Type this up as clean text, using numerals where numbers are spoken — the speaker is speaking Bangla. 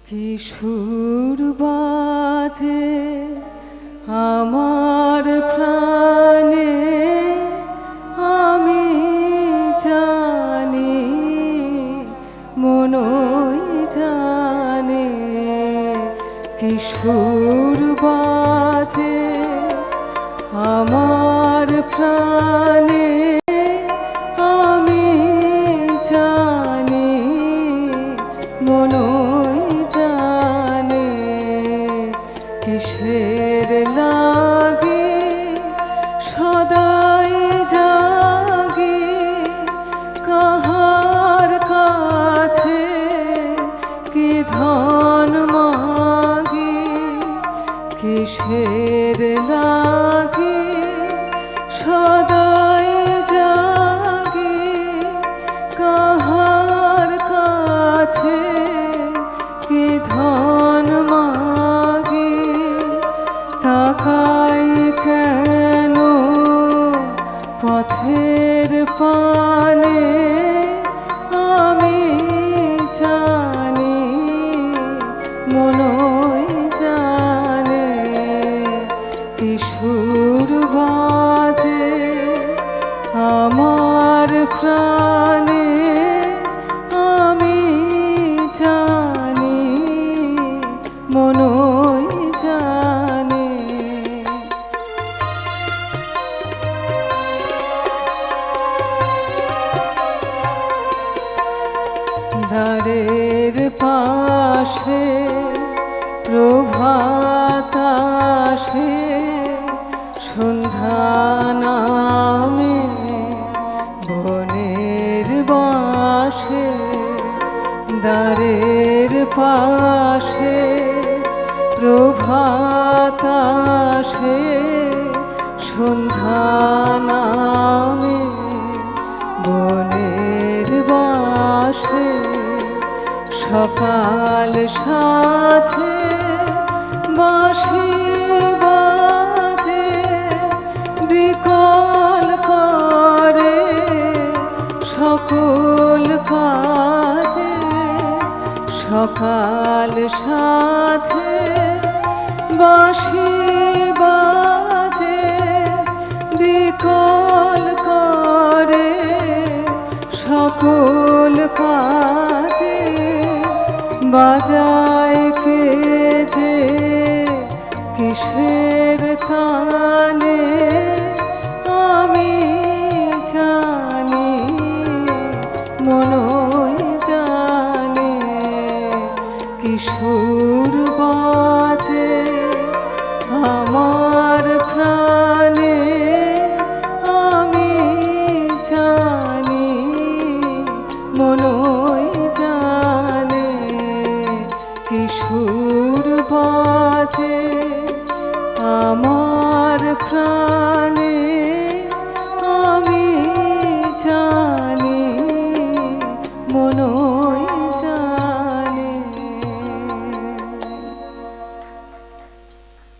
কিশোর বাজে আমার প্রাণে, আমি জানি মনই জানে। কিশোর বাজে আমার প্রাণে, আমি জানি মনই জানে। কিসের লাগে সদাই জাগে, কাহার কাছে কি ধন মাগে। কিসের লাগে সদাই জাগে, কাহার কাছে কি ধন মাগে। তাকাই কেন পথের পানে, আমি জানি মনই জানে। কিশোর বাজে আমার প্রাণে, আমি জানি মনই জানে। দ্বারের পাশে প্রভাত আসে, সন্ধ্যা নামে বনের বাসে। দ্বারের পাশে প্রভাত আসে, সন্ধ্যা নামে বনের বাসে। সকাল সাজে বাঁশি বাজে, বিকল করে সকল কাজে। সকাল সাজে বাঁশি বাজে, বিকল করে সকল কাজে। বাজা